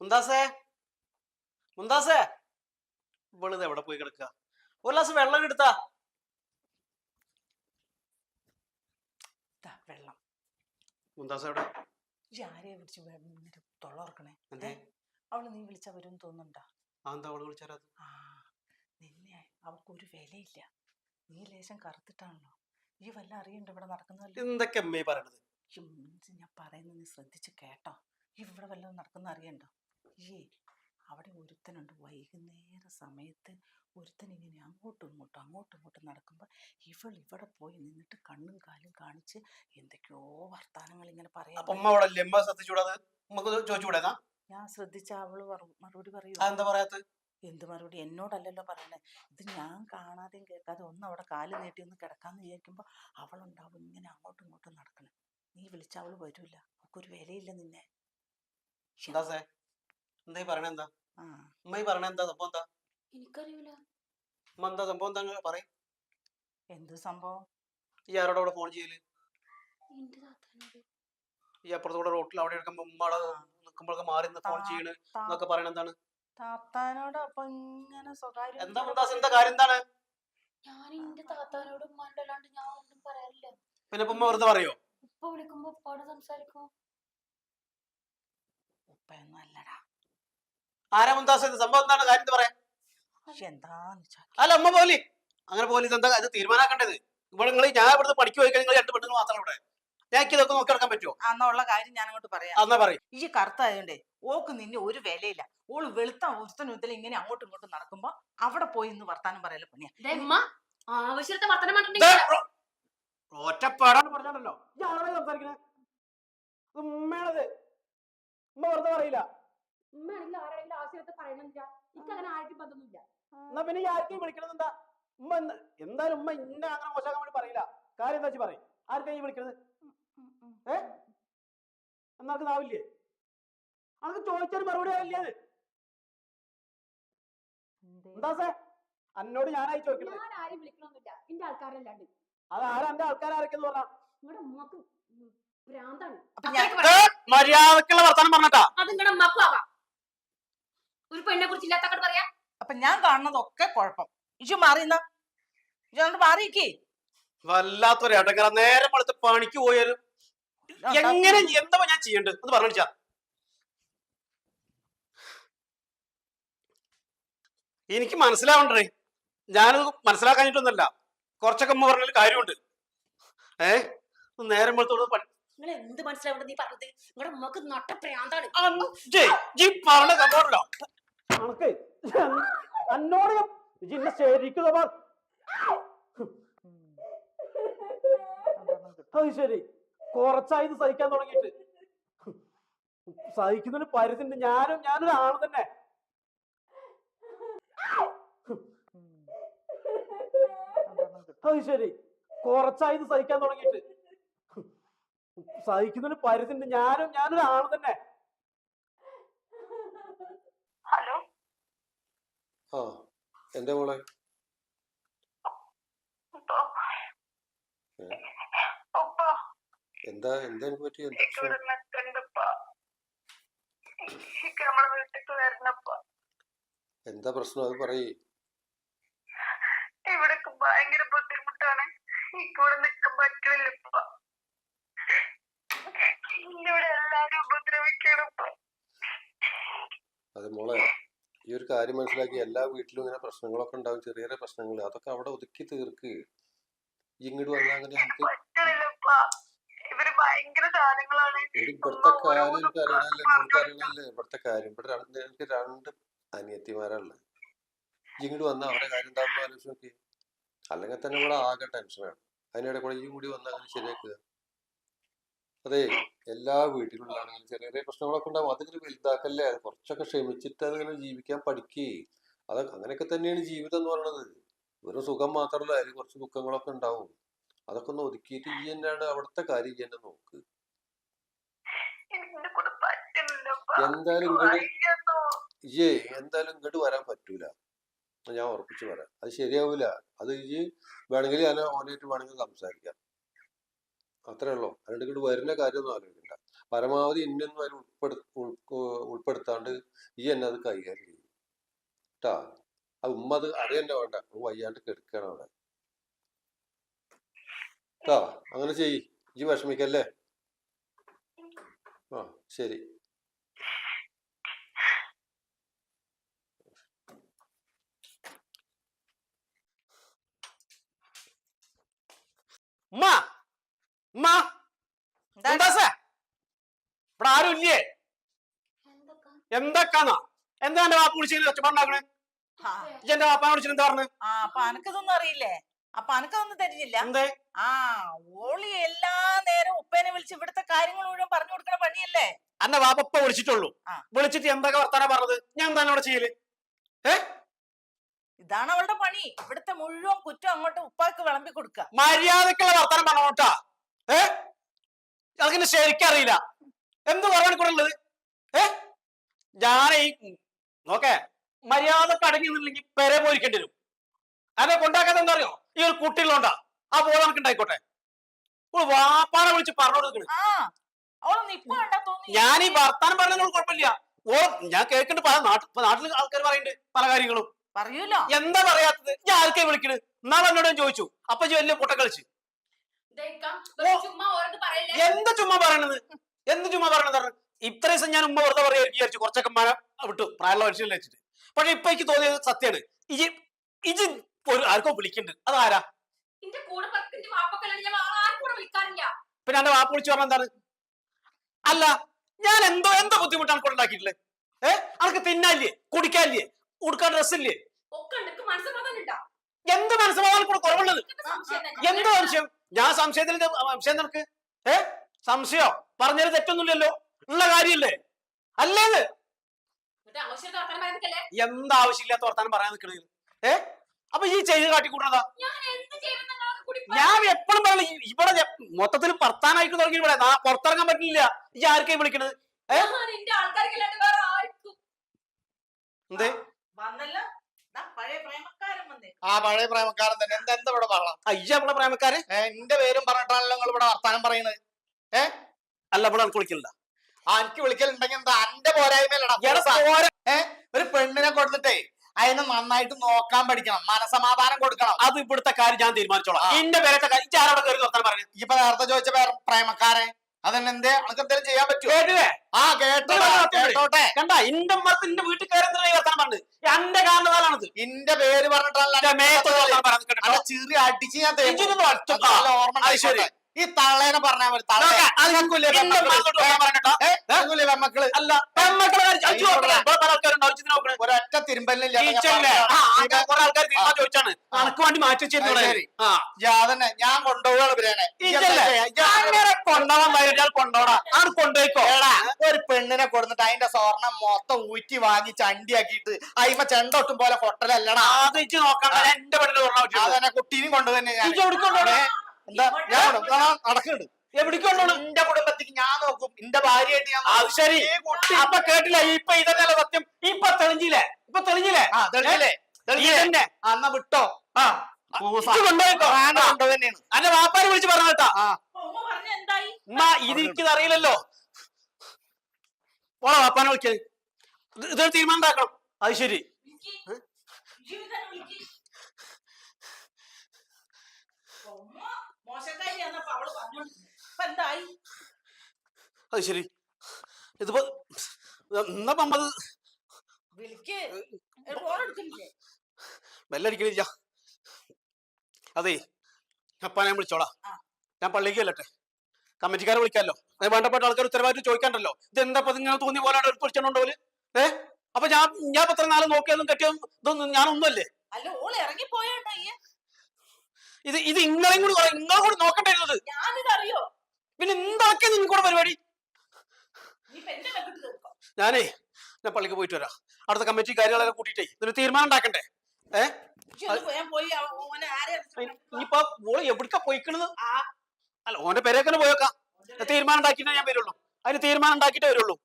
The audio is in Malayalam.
മുന്താസേ മുന്താസേ ഇവളിത് എവിടെ പോയി കിടക്കുക? ഒരു ഗ്ലാസ് വെള്ളം എടുത്താ. വെള്ളം മുന്താസ എവിടെ? ആരെയെ വിളിച്ച് തൊള്ളറക്കണേ? എന്തേ? അവള് നീ വിളിച്ചാ വരും തോന്നുന്നുണ്ടാ? എന്താ അവള് വിളിച്ചാലത്? നിന്നെ അവൾക്കൊരു വിലയില്ല. നീ ലേശം കറുത്തിട്ടാണല്ലോ. ഈ വല്ല അറിയണ്ട ഇവിടെ നടക്കുന്നതല്ലോ. എന്തൊക്കെ അമ്മേ പറയണത്? ഞാൻ പറയുന്നത് നീ ശ്രദ്ധിച്ച് കേട്ടോ. ഇവിടെ വല്ലതും നടക്കുന്ന അറിയണ്ടോ? അവിടെ ഒരുത്തനുണ്ട്, വൈകുന്നേര സമയത്ത് ഒരുത്തൻ ഇങ്ങനെ അങ്ങോട്ടും ഇങ്ങോട്ടും നടക്കുമ്പോൾ ഇവൾ ഇവിടെ പോയി നിന്നിട്ട് കണ്ണും കാലും കാണിച്ച് എന്തൊക്കെയോ വർത്താനങ്ങൾ ഇങ്ങനെ പറയാം. ഞാൻ ശ്രദ്ധിച്ച അവള് മറുപടി പറയൂ. എന്താ പറയാത്ത? എന്ത് മറുപടി? എന്നോടല്ലല്ലോ പറയണേ. ഇത് ഞാൻ കാണാതെയും കേൾക്കാതെ ഒന്ന് അവിടെ കാല് നീട്ടി ഒന്ന് കിടക്കാന്ന് വിചാരിക്കുമ്പോ അവളുണ്ടാവും ഇങ്ങനെ അങ്ങോട്ടും ഇങ്ങോട്ടും നടക്കണം. നീ വിളിച്ച അവള് വരൂല. അവൾക്കൊരു വിലയില്ല നിന്നെ. എന്താ പറയണ? എന്താ അമ്മ പറയണ? എന്താ സംഭവം? എന്താ എനിക്കറിയൂല. എന്താ സംഭവം? എന്താ പറയും? എന്ത് സംഭവം? ഈ ആരോടെ ഫോൺ ചെയ്യല്? എന്റെ താത്താനോട്. ഈ അപ്പുറത്തൂടെ റോട്ടിൽ അവിടെ നിൽക്കുമ്പോഴൊക്കെ മാറി ഫോൺ ചെയ്യണ് എന്നൊക്കെ പറയണ എന്താണ്? താത്താനോട്. അപ്പൊ ഇങ്ങനെ സ്വകാര്യം എന്താ മുന്താസ്? എന്താ കാര്യം? എന്താണ്? ഞാൻ എന്റെ താത്താനോട് ഉമ്മാനോട് അല്ലാണ്ട് ഞാൻ ഒന്നും പറയാറില്ല. പിന്നെ ഉമ്മ വെറുതെ പറയോ? ഉപ്പ വിളിക്കുമ്പോ ഉപ്പാട് സംസാരിക്കും. ഉപ്പയൊന്നും അല്ലടാ. ആരാ മുന്താസ്? സംഭവം എന്താണ്? കാര്യം എന്താ പറയാ? അല്ല അമ്മ പോലെ അങ്ങനെ പോലെ എന്താ അത് തീരുമാനാക്കേണ്ടത്? ഇവിടെ നിങ്ങൾ ഞാൻ ഇവിടുന്ന് പഠിച്ചു പോയി കഴിഞ്ഞാൽ 2 പെണ്ണുങ്ങൾ മാത്രമേ ഇവിടെ. ഞങ്ങൾക്ക് ഇതൊക്കെ നോക്കി നടക്കാൻ പറ്റുമോ? അന്നുള്ള കാര്യം ഞാൻ അങ്ങോട്ട് പറയാം. എന്നാ പറയും. ഈ കറുത്തായതുകൊണ്ടേ ഓക്ക് നിന്നെ ഒരു വിലയില്ല. ഓള് വെളുത്ത ഒരുത്തനുത്തല ഇങ്ങനെ അങ്ങോട്ടും ഇങ്ങോട്ടും നടക്കുമ്പോ അവിടെ പോയി ഇന്ന് വർത്താനം പറയല പണിയാ. ആവശ്യത്തെ വർത്തനം ഒറ്റപ്പാടാണ് പറഞ്ഞാണല്ലോ സംസാരിക്കണേ. ഉമ്മയാണത്. ഉമ്മ വെറുതെ പറയില്ല. ഉമ്മയാണെങ്കിൽ ആരെങ്കിലും ആവശ്യത്തെ പറയണില്ല. എനിക്ക് അങ്ങനെ ആയിട്ട് ബന്ധമൊന്നുമില്ല. എന്നാ പിന്നെ ആർക്കും വിളിക്കണത് എന്താ? ഉമ്മ എന്തായാലും ഉമ്മ ഇന്ന അങ്ങനെ മോശമാക്കാൻ വേണ്ടി പറയില്ല. കാര്യം എന്താ വെച്ച് പറയും. ആർക്കാ ഈ വിളിക്കണത്? എന്നാർക്ക് നാവില്ലേ? അനക്ക് ചോദിച്ചാൽ മറുപടി ആവില്ലേ? എന്താ അന്നോട് ഞാനായി ചോദിക്കുന്നത്? ഞാൻ ആരും വിളിക്കണമെന്നില്ല. എന്റെ ആൾക്കാരല്ലാണ്ട്. അത് ആരാ? എന്റെ ആൾക്കാരൊക്കെ പറഞ്ഞ നിങ്ങളുടെ ഉമ്മക്ക് ഭ്രാന്താണ്. മര്യാദക്കുള്ള വർത്താനം പറഞ്ഞാ അത് നിങ്ങളുടെ ഉമ്മക്കും ആവാം. ഒരു പെണ്ണെ കുറിച്ച് ഇല്ലാത്തങ്ങോട്ട് പറയാ. അപ്പൊ ഞാൻ കാണുന്നതൊക്കെ കുഴപ്പം. ഇജു മാറിയെന്ന ഇജോണ്ട് മാറിയിക്കേ. വല്ലാത്തൊരു ഇടങ്ങറ. നേരം വെളുത്ത് പണിക്ക് പോയാലും എങ്ങനെ എന്താ ഞാൻ ചെയ്യണ്ടത് എന്ന് പറഞ്ഞാ എനിക്ക് മനസ്സിലാവണ്ടേ. ഞാനത് മനസ്സിലാക്കാഞ്ഞിട്ടൊന്നുമല്ല. കുറച്ചൊക്കെ അമ്മ പറഞ്ഞാൽ കാര്യമുണ്ട്. നേരം വെളുത്തോട് നിങ്ങൾ എന്ത് മനസ്സിലാവണ്ട നീ പറഞ്ഞത്? നിങ്ങളുടെ ഉമ്മക്ക് നട്ട പ്രാന്താണ്. പറഞ്ഞ സംഭവമല്ലോ എന്നോട് ശരിക്കും. അത് ശരി, കുറച്ചായി സഹിക്കാൻ തുടങ്ങിയിട്ട്. സഹിക്കുന്നതിന് പരിധിണ്ട്. ഞാനൊരു ആണ് തന്നെ. അത് ശരി, കുറച്ചായി സഹിക്കാൻ തുടങ്ങിയിട്ട്. സഹിക്കുന്നതിന് പരിധിണ്ട്. ഞാനൊരു ആണ് തന്നെ. ഹലോ. എന്റെ മോളെ എന്താ പറ്റി? എന്താ പ്രശ്നം? അത് പറയേ. ഇവിടൊക്കെ ഭയങ്കര ബുദ്ധിമുട്ടാണ്. ഇവിടെ നിൽക്കാൻ പറ്റില്ലപ്പ. ഇവിടെ എല്ലാരും ഉപദ്രവിക്കണം. അത് മോളെ, ഈ ഒരു കാര്യം മനസ്സിലാക്കി. എല്ലാ വീട്ടിലും ഇങ്ങനെ പ്രശ്നങ്ങളൊക്കെ ഉണ്ടാവും, ചെറിയ ചെറിയ പ്രശ്നങ്ങൾ. അതൊക്കെ അവിടെ ഒതുക്കി തീർക്ക്. ഇങ്ങോട്ട് വന്നാൽ അങ്ങനെ ഇവര് ഭയങ്കര സാധനങ്ങളാണ്. ഇവിടുത്തെ കാര്യം എനിക്ക് അറിയണല്ലേ, നിങ്ങൾക്ക് അറിയണല്ലേ ഇവിടുത്തെ കാര്യം. ഇവിടെ എനിക്ക് 2 അനിയത്തിമാരാണുള്ളത്. ഇങ്ങോട്ട് വന്നാൽ അവരുടെ കാര്യം എന്താണെന്ന് ആലോചിച്ച് നോക്കി. അല്ലെങ്കിൽ തന്നെ ഇവിടെ ആകെ ടെൻഷനാണ്. അതിനിടെ കൂടെ ഈ കൂടി വന്നാൽ അങ്ങനെ ശരിയാക്കുക. അതെ, എല്ലാ വീട്ടിലുള്ളതാണെങ്കിലും ചെറിയ ചെറിയ പ്രശ്നങ്ങളൊക്കെ ഉണ്ടാവും. അതിങ്ങനെ വലുതാക്കല്ലേ. കുറച്ചൊക്കെ ക്ഷമിച്ചിട്ട് അതിങ്ങനെ ജീവിക്കാൻ പഠിക്കേ. അങ്ങനെയൊക്കെ തന്നെയാണ് ജീവിതം എന്ന് പറയുന്നത്. ഒരു സുഖം മാത്രമല്ല, അതിൽ കുറച്ച് ദുഃഖങ്ങളൊക്കെ ഉണ്ടാവും. അതൊക്കെ ഒന്ന് ഒതുക്കിയിട്ട് ഈ തന്നെയാണ് അവിടുത്തെ കാര്യം തന്നെ നോക്ക്. എന്തായാലും ഇങ്ങോട്ട് വരാൻ പറ്റൂല, ഞാൻ ഉറപ്പിച്ച് പറയാം. അത് ശരിയാവൂല. അത് വേണമെങ്കിൽ ഞാൻ ഓനായിട്ട് വേണമെങ്കിൽ സംസാരിക്കാം. അത്രേ ഉള്ളൂ. അതിൻ്റെ ഇങ്ങോട്ട് വരുന്ന കാര്യമൊന്നും ആലോചിക്കണ്ട. പരമാവധി ഇന്നൊന്നും അതിൽ ഉൾപ്പെടുത്താണ്ട് അതുകൊണ്ട് ഈ എന്നെ അത് കൈകാര്യം ചെയ്യും കേട്ടാ. ആ ഉമ്മ അത് അറിയന്നെ വേണ്ട, വയ്യാണ്ട് കെടുക്കണം അവിടെ കേട്ടാ. അങ്ങനെ ചെയ്യ്, ഈ വിഷമിക്കല്ലേ. ആ ശരി. ഉമ്മ ഉമ്മ എന്താ ഇവിടെ ആരും ഇല്ലേ? എന്തൊക്കാന്നാ? എന്താ എന്റെ വാപ്പ വിളിച്ചു ഒച്ചപ്പാടുണ്ടാക്കണേ? എന്റെ വാപ്പാനെ വിളിച്ചിട്ട് എന്താ പറഞ്ഞു? ആ അപ്പൊ അനക്കതൊന്നും അറിയില്ലേ? അപ്പൊ അനക്കൊന്നും തരില്ല. എന്തേ? ആ ഓളി എല്ലാ നേരം ഉപ്പേനെ വിളിച്ച് ഇവിടുത്തെ കാര്യങ്ങൾ മുഴുവൻ പറഞ്ഞു കൊടുക്കണ പണിയല്ലേ? അന്നെ വാപ്പ വിളിച്ചിട്ടുള്ളൂ. വിളിച്ചിട്ട് എന്തൊക്കെ വർത്താനം പറഞ്ഞത്? ഞാൻ എന്താണ് ഇവിടെ ചെയ്യല്? ഇതാണ് അവളുടെ പണി. ഇവിടുത്തെ മുഴുവൻ കുറ്റം അങ്ങോട്ട് ഉപ്പാക്ക് വിളമ്പി കൊടുക്ക. മര്യാദക്കുള്ള വർത്താനം പറഞ്ഞോട്ടാ. അതിന് ശരിക്കറിയില്ല എന്ത് പറയാനിക്കുള്ളത്. ഞാൻ ഈ നോക്കേ മര്യാദക്ക് അടങ്ങി നിന്നില്ലെങ്കിൽ പെരെ പോയിരിക്കേണ്ടി വരും. അതെ കൊണ്ടാക്കാതെ എന്താ അറിയോ? ഈ ഒരു കുട്ടികളുണ്ടാ ആ പോലെ നമുക്ക് ഉണ്ടായിക്കോട്ടെ. വാപ്പാനെ വിളിച്ച് പറഞ്ഞു കൊടുക്കണ്. ഞാൻ ഈ വർത്താനം പറഞ്ഞതിനോട് കുഴപ്പമില്ല. ഞാൻ കേൾക്കുന്നുണ്ട് പല നാട്ടിൽ ആൾക്കാർ പറയുന്നുണ്ട് പല കാര്യങ്ങളും. പറയൂലോ. എന്താ പറയാത്തത്? ഞാൻ ആർക്കെ വിളിക്കണ്? എന്നാൾ എന്നോട് ചോദിച്ചു. അപ്പൊ വലിയ പൊട്ട കളിച്ച് എന്താ ചുമ്മാ പറയണത്? എന്ത് ചുമ്മാ പറയണത്? ഇത്ര ദിവസം ഞാൻ ഉമ്മ വെറുതെ പറയാ വിചാരിച്ചു, കുറച്ചൊക്കെ മഴ വിട്ടു പ്രായമുള്ള മനുഷ്യനെ വെച്ചിട്ട്. പക്ഷെ ഇപ്പൊ എനിക്ക് തോന്നിയത് സത്യമാണ്. ഇജ് ഒരു ആർക്കോ വിളിക്കുന്നുണ്ട്. അതാരാ? പിന്നെ എന്റെ വാപ്പ വിളിച്ചു പറഞ്ഞ എന്താണ്? അല്ല ഞാൻ എന്തോ ബുദ്ധിമുട്ടാണ് കൂടെ ഉണ്ടാക്കിയിട്ടുള്ളത്. അനക്ക് തിന്നാല്ലേ, കുടിക്കാല്ലേ, ഉടുക്കാൻ ഡ്രസ്സില്ലേ? എന്ത് മനസ്സമാധാനം കൂടെ കുറവുള്ളത്? എന്ത് സംശയം? ഞാൻ സംശയത്തിൽ സംശയം നിനക്ക് സംശയോ പറഞ്ഞത് തെറ്റൊന്നുമില്ലല്ലോ, ഉള്ള കാര്യല്ലേ? അല്ലേത് എന്താവശ്യമില്ലാത്ത വർത്താനം പറയാൻ നിൽക്കണത്? അപ്പൊ ഈ ചെയ്ത് കാട്ടിക്കൂട്ടണതാ. ഞാൻ എപ്പോഴും പറഞ്ഞു ഇവിടെ മൊത്തത്തിൽ വർത്താനായിട്ട് തുടങ്ങി. ഇവിടെ പുറത്തിറങ്ങാൻ പറ്റില്ല. ഈ ആർക്കായി വിളിക്കണത്? എന്തേ ആ പഴയ പ്രേമക്കാരൻ തന്നെ. എന്താ ഇവിടെ പറയണം? അയ്യ ഇവിടെ പ്രേമക്കാര് എന്റെ പേരും പറഞ്ഞിട്ടാണല്ലോ നിങ്ങൾ ഇവിടെ വർത്താനം പറയുന്നത്. അല്ല ഇവിടെ എനിക്ക് വിളിക്കില്ല. എനിക്ക് വിളിക്കലുണ്ടെങ്കിൽ എന്താ അന്റെ പോരായ്മയിലടാ. ഒരു പെണ്ണിനെ കൊടുത്തിട്ടേ അതിന് നന്നായിട്ട് നോക്കാൻ പഠിക്കണം, മനസമാധാനം കൊടുക്കണം. അത് ഇവിടുത്തെ കാര്യം ഞാൻ തീരുമാനിച്ചോളാം. എന്റെ പേരത്തെ കാര്യം ആരോടെ കയറി വർത്താനം പറയുന്നത്? ഇപ്പൊ നേരത്തെ ചോദിച്ച പേര് പ്രേമക്കാരൻ അതന്നെ. എന്തേ അനക്ക് എന്തെങ്കിലും ചെയ്യാൻ പറ്റുമോ? ആ കേട്ടോട്ടെ. കണ്ട ഇന്റെ ഇന്റെ വീട്ടിൽ കയറി വർത്താനം പറഞ്ഞത് എന്റെ കാരണത്താലാണത്. ഇന്റെ പേര് പറഞ്ഞിട്ടല്ല ചെറിയ അടിച്ച് ഞാൻ ഓർമ്മ. ഈ തള്ളേനെ പറഞ്ഞാൽ മതി. ഒരൊറ്റ തിരുമ്പലില്ല. ചോദിച്ചാണ് അനക്ക് വേണ്ടി മാറ്റി വെച്ചിരുന്നു. ഞാൻ കൊണ്ടുപോകാണ് കൊണ്ടോടാ ആണ് കൊണ്ടുപോയിക്കോ. ഒരു പെണ്ണിനെ കൊടുത്തിട്ട് അതിന്റെ സ്വർണം മൊത്തം ഊറ്റി വാങ്ങി ചണ്ടിയാക്കിയിട്ട് അയിമ ചെണ്ടൊട്ടും പോലെ കൊട്ടലല്ലടാ. ആദ്യം നോക്കാം. എന്റെ പെണ്ണിന് സ്വർണ്ണം അതന്നെ കുട്ടീനും കൊണ്ട് തന്നെ എന്താ ഞാൻ നടക്കുന്നുണ്ട്. എവിടേക്കൊണ്ടോ? എന്റെ കുടുംബത്തേക്ക് ഞാൻ നോക്കും. എന്റെ ഭാര്യയായിട്ട് ഞാൻ. അത് ശരി. അപ്പൊ കേട്ടില്ല? ഇപ്പൊ ഇതന്നെയല്ല സത്യം. ഇപ്പൊ തെളിഞ്ഞില്ലേ? തെളിഞ്ഞില്ലേ? അന്ന വിട്ടോ. തന്നെയാണ് അന്റെ വാപ്പാരെ വിളിച്ച് പറഞ്ഞു കേട്ടാ. ഇതെനിക്കത് അറിയില്ലല്ലോ. ഓളെ വാപ്പാനെ വിളിക്കത് ഇതൊരു തീരുമാനം ഉണ്ടാക്കണം. അത് ശരി. അത് ശരി. ഇതിപ്പോ എന്നാ പമ്പത് ബെല്ലടിക്കണില്ല. അതെ അപ്പ ഞാൻ വിളിച്ചോളാം. ഞാൻ പള്ളിക്ക് ചെല്ലട്ടെ. കമ്മിറ്റിക്കാരെ വിളിക്കാമല്ലോ. വേണ്ടപ്പെട്ട ആൾക്കാർ ഉത്തരവാദിത്വം ചോദിക്കാണ്ടല്ലോ. ഇത് എന്താ ഇങ്ങനെ തോന്നിയ പോലെ എടുത്ത് വിളിച്ചോണ്ടോ പോലെ? അപ്പൊ ഞാൻ ഇത്ര നാളെ നോക്കിയതും കെട്ടിയതും ഇതൊന്നും ഞാനൊന്നുമല്ലേ. ഇത് ഇങ്ങളെയും കൂടി ഇങ്ങളെ കൂടി നോക്കണ്ടായിരുന്നത്. പിന്നെ എന്താക്കിയ നിങ്ങൾക്കൂടെ പരിപാടി? ഞാൻ പള്ളിക്ക് പോയിട്ട് വരാം. അടുത്ത കമ്മിറ്റി കാര്യങ്ങളെല്ലാം കൂട്ടിയിട്ടേ ഇതിന് തീരുമാനം ഉണ്ടാക്കണ്ടേ? ഇനിയിപ്പോ ഓള് എവിടേക്കാ പോയിക്കണത്? അല്ല ഓന്റെ പെരേക്കന്നെ പോയേക്കാം. തീരുമാനം ഉണ്ടാക്കിയിട്ടേ ഞാൻ വരുള്ളൂ. അതിന് തീരുമാനം ഉണ്ടാക്കിയിട്ടേ വരുള്ളൂ.